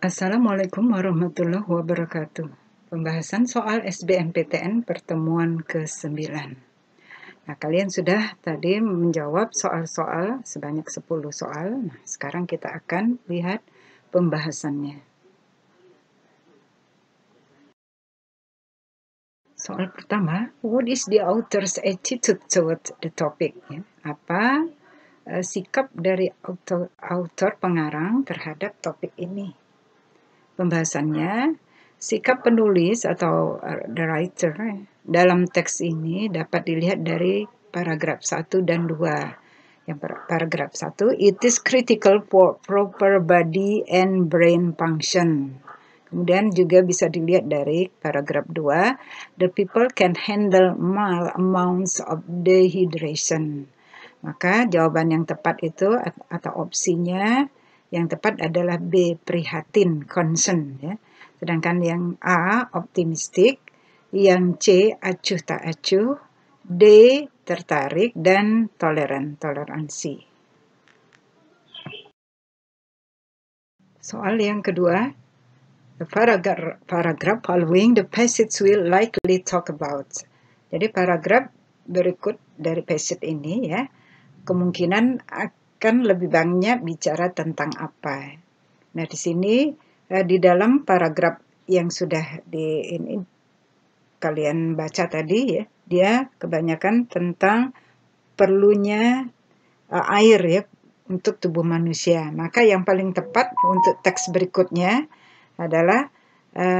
Assalamualaikum warahmatullahi wabarakatuh. Pembahasan soal SBMPTN pertemuan ke-9. Nah, kalian sudah tadi menjawab soal-soal sebanyak 10 soal. Nah, sekarang kita akan lihat pembahasannya. Soal pertama, what is the author's attitude toward the topic? Ya, apa sikap dari autor pengarang terhadap topik ini? Pembahasannya, sikap penulis atau the writer dalam teks ini dapat dilihat dari paragraf 1 dan 2. Yang paragraf 1, it is critical for proper body and brain function. Kemudian juga bisa dilihat dari paragraf 2, the people can handle mild amounts of dehydration. Maka jawaban yang tepat itu atau opsinya yang tepat adalah B, prihatin, concern. Ya. Sedangkan yang A, optimistik, yang C, acuh tak acuh, D, tertarik, dan toleransi. Soal yang kedua, the paragraph following the passage will likely talk about. Jadi paragraf berikut dari passage ini ya, kemungkinan akan lebih banyak bicara tentang apa. Nah, di sini di dalam paragraf yang sudah ini kalian baca tadi ya, dia kebanyakan tentang perlunya air ya untuk tubuh manusia. Maka yang paling tepat untuk teks berikutnya adalah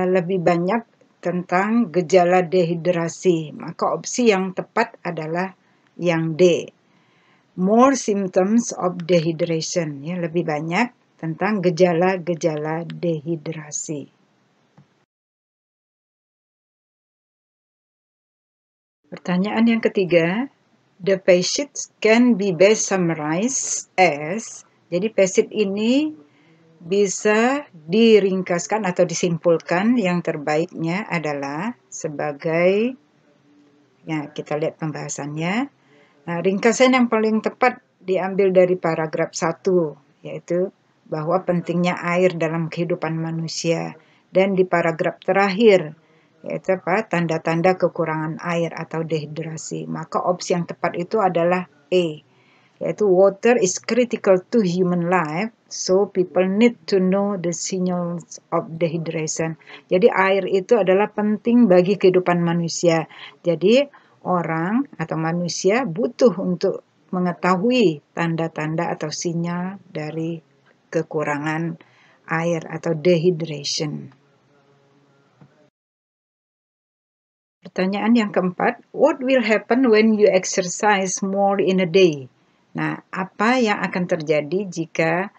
lebih banyak tentang gejala dehidrasi. Maka opsi yang tepat adalah yang D. More symptoms of dehydration, ya, lebih banyak tentang gejala-gejala dehidrasi. Pertanyaan yang ketiga, the passage can be best summarized as, jadi passage ini bisa diringkaskan atau disimpulkan yang terbaiknya adalah sebagai, ya kita lihat pembahasannya. Nah, ringkasan yang paling tepat diambil dari paragraf 1, yaitu bahwa pentingnya air dalam kehidupan manusia. Dan di paragraf terakhir, yaitu apa? Tanda-tanda kekurangan air atau dehidrasi. Maka opsi yang tepat itu adalah A, yaitu water is critical to human life, so people need to know the signals of dehydration. Jadi air itu adalah penting bagi kehidupan manusia. Jadi orang atau manusia butuh untuk mengetahui tanda-tanda atau sinyal dari kekurangan air atau dehydration. Pertanyaan yang keempat, what will happen when you exercise more in a day? Nah, apa yang akan terjadi jika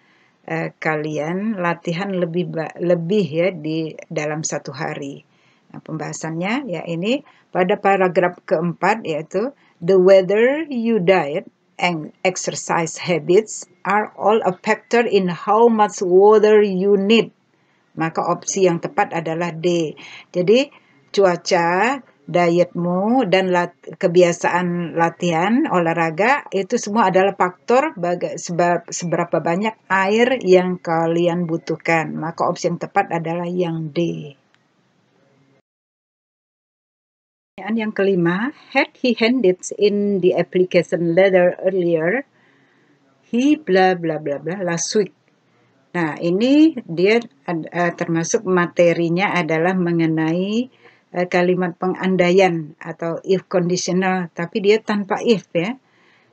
kalian latihan lebih ya di dalam satu hari? Nah, pembahasannya ya ini pada paragraf keempat, yaitu the weather, you diet, and exercise habits are all a factor in how much water you need. Maka opsi yang tepat adalah D. Jadi cuaca, dietmu, dan kebiasaan latihan olahraga itu semua adalah faktor seberapa banyak air yang kalian butuhkan. Maka opsi yang tepat adalah yang D. Pertanyaan yang kelima, had he handed in the application letter earlier, he bla bla bla bla last week. Nah, ini dia termasuk materinya adalah mengenai kalimat pengandaian atau if conditional, tapi dia tanpa if ya.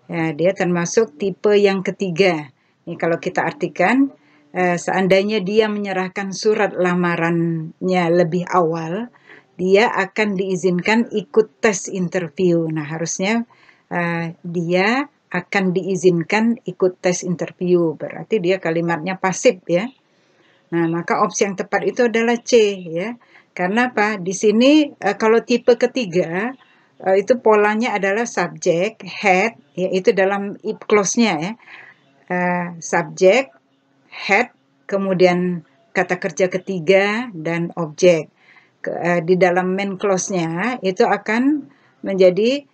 Ya, dia termasuk tipe yang ketiga. Ini kalau kita artikan, seandainya dia menyerahkan surat lamarannya lebih awal, dia akan diizinkan ikut tes interview. Nah, harusnya dia akan diizinkan ikut tes interview. Berarti dia kalimatnya pasif ya. Nah, maka opsi yang tepat itu adalah C ya. Karena apa? Di sini kalau tipe ketiga itu polanya adalah subjek, had, yaitu dalam if clause-nya ya. Subjek, had, kemudian kata kerja ketiga dan objek. Di dalam main clause-nya itu akan menjadi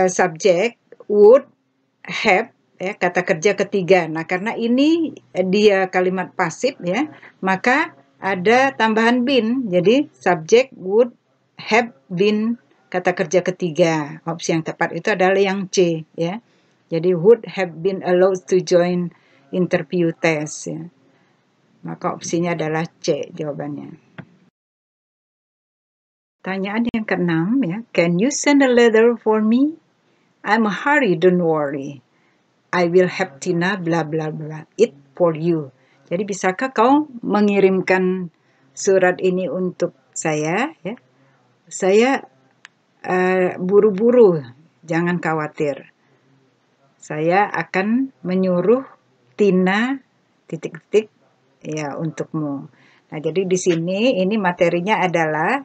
subjek, would, have, ya, kata kerja ketiga. Nah, karena ini dia kalimat pasif ya, maka ada tambahan been. Jadi subject would have been kata kerja ketiga. Opsi yang tepat itu adalah yang C, ya. Jadi would have been allowed to join interview test, ya. Maka opsinya adalah C jawabannya. Pertanyaan yang keenam, ya. Can you send a letter for me? I'm a hurry, don't worry. I will have Tina bla bla bla it for you. Jadi bisakah kau mengirimkan surat ini untuk saya, ya? Saya buru-buru, jangan khawatir. Saya akan menyuruh Tina titik-titik ya untukmu. Nah, jadi di sini ini materinya adalah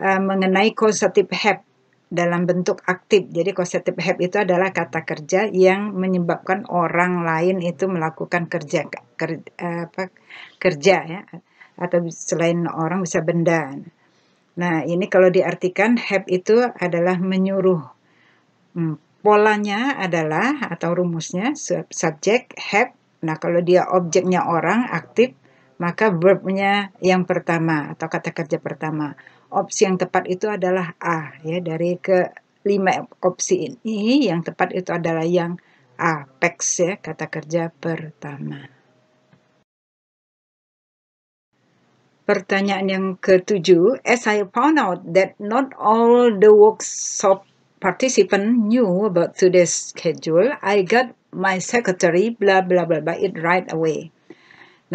mengenai causative have dalam bentuk aktif. Jadi causative have itu adalah kata kerja yang menyebabkan orang lain itu melakukan kerja ya, atau selain orang bisa benda. Nah, ini kalau diartikan have itu adalah menyuruh. Polanya adalah atau rumusnya subject have. Nah, kalau dia objeknya orang aktif, maka verbnya yang pertama atau kata kerja pertama. Opsi yang tepat itu adalah A, ya. Dari kelima opsi ini yang tepat itu adalah yang A, PEX, ya, kata kerja pertama. Pertanyaan yang ketujuh, as I found out that not all the workshop participants knew about today's schedule, I got my secretary blah blah blah blah it right away.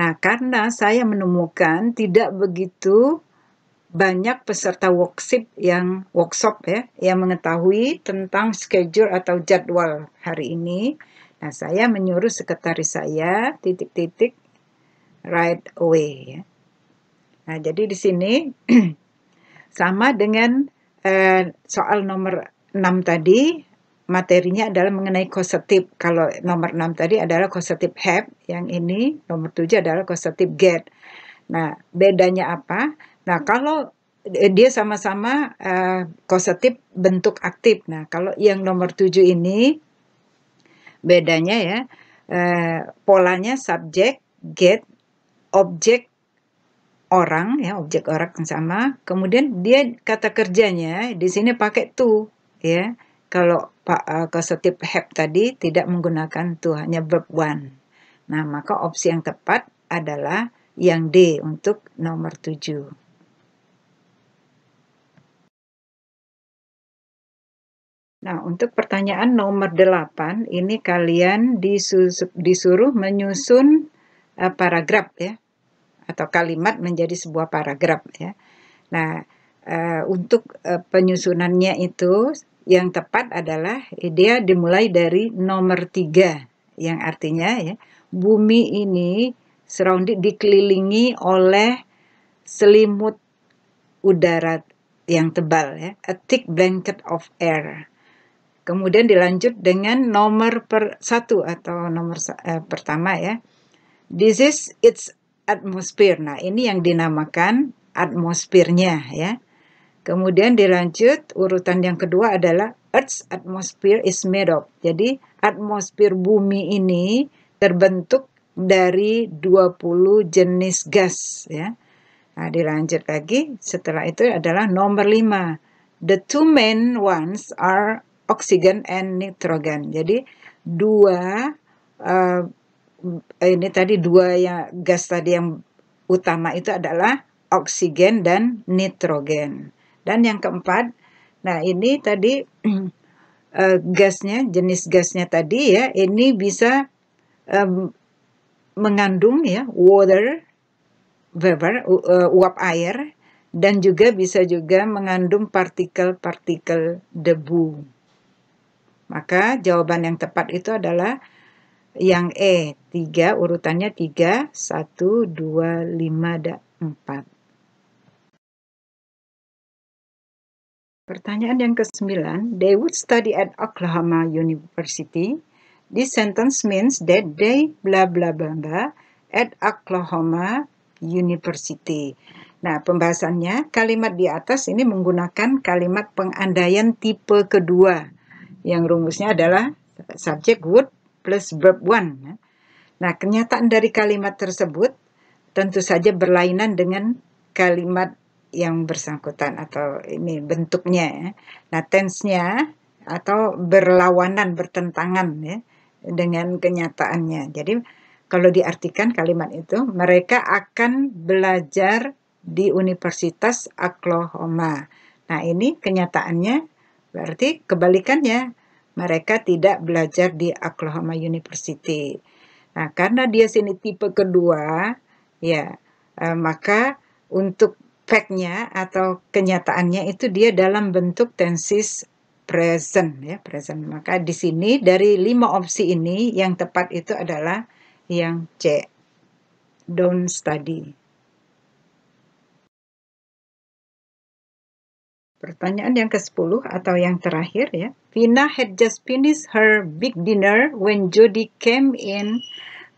Nah, karena saya menemukan tidak begitu banyak peserta workshop ya yang mengetahui tentang schedule atau jadwal hari ini. Nah, saya menyuruh sekretaris saya titik-titik right away, ya. Nah, jadi di sini sama dengan soal nomor 6 tadi, materinya adalah mengenai causative. Kalau nomor 6 tadi adalah causative have, yang ini nomor 7 adalah causative get. Nah, bedanya apa? Nah, kalau dia sama-sama causative bentuk aktif. Nah, kalau yang nomor 7 ini bedanya ya, polanya subject, get, objek orang, ya, objek orang sama. Kemudian dia kata kerjanya di sini pakai to, ya. Kalau causative have tadi tidak menggunakan to, hanya verb one. Nah, maka opsi yang tepat adalah yang D untuk nomor 7. Nah, untuk pertanyaan nomor 8, ini kalian disuruh menyusun paragraf, ya, atau kalimat menjadi sebuah paragraf, ya. Nah, untuk penyusunannya itu yang tepat adalah dia dimulai dari nomor 3, yang artinya ya, bumi ini surrounded, dikelilingi oleh selimut udara yang tebal, ya, a thick blanket of air. Kemudian dilanjut dengan nomor 1 atau nomor pertama, ya. This is its atmosphere. Nah, ini yang dinamakan atmosfernya, ya. Kemudian dilanjut, urutan yang kedua adalah Earth's atmosphere is made of. Jadi atmosfer bumi ini terbentuk dari 20 jenis gas, ya. Nah, dilanjut lagi, setelah itu adalah nomor 5. The two main ones are oxygen and nitrogen. Jadi ini tadi dua gas tadi yang utama itu adalah oksigen dan nitrogen. Dan yang keempat, nah ini tadi jenis gasnya tadi, ya, ini bisa mengandung, ya, water, vapor, uap air, dan juga bisa juga mengandung partikel-partikel debu. Maka jawaban yang tepat itu adalah yang E, 3, urutannya 3, 1, 2, 5, dan 4. Pertanyaan yang ke-9, they would study at Oklahoma University. This sentence means that they blah blah blah blah at Oklahoma University. Nah, pembahasannya, kalimat di atas ini menggunakan kalimat pengandaian tipe kedua, yang rumusnya adalah subject would plus verb one. Nah, kenyataan dari kalimat tersebut tentu saja berlainan dengan kalimat yang bersangkutan atau ini bentuknya ya. Nah, tense-nya atau berlawanan, bertentangan ya dengan kenyataannya. Jadi kalau diartikan kalimat itu, mereka akan belajar di Universitas Oklahoma. Nah, ini kenyataannya berarti kebalikannya. Mereka tidak belajar di Oklahoma University. Nah, karena dia sini tipe kedua, ya, maka untuk fact-nya atau kenyataannya itu dia dalam bentuk tenses present ya, present. Maka di sini dari 5 opsi ini yang tepat itu adalah yang C. Don't study. Pertanyaan yang ke-10 atau yang terakhir ya. Vina had just finished her big dinner when Jody came in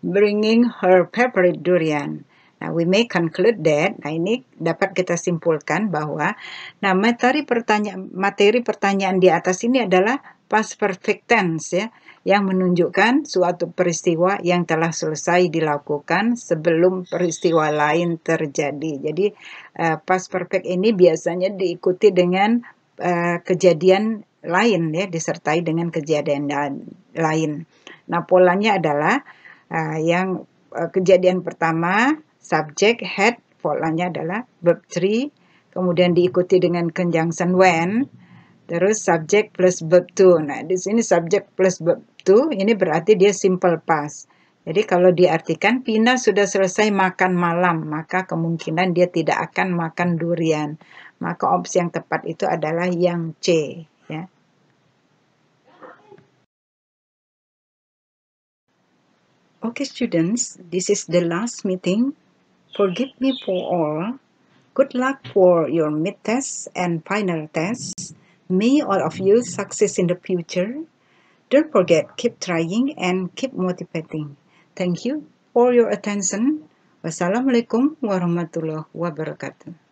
bringing her favorite durian. Nah, we may conclude that, nah ini dapat kita simpulkan bahwa nah materi pertanyaan di atas ini adalah past perfect tense ya, yang menunjukkan suatu peristiwa yang telah selesai dilakukan sebelum peristiwa lain terjadi. Jadi past perfect ini biasanya diikuti dengan kejadian lain ya, disertai dengan kejadian lain. Nah, polanya adalah yang kejadian pertama subject had, polanya adalah verb 3, kemudian diikuti dengan conjunction when, terus subject plus verb 2. Nah, di sini subject plus verb 2 ini berarti dia simple past. Jadi kalau diartikan Vina sudah selesai makan malam, maka kemungkinan dia tidak akan makan durian. Maka opsi yang tepat itu adalah yang C, ya. Okay, students, this is the last meeting. Forgive me for all. Good luck for your mid-tests and final tests. May all of you succeed in the future. Don't forget, keep trying and keep motivating. Thank you for your attention. Wassalamualaikum warahmatullahi wabarakatuh.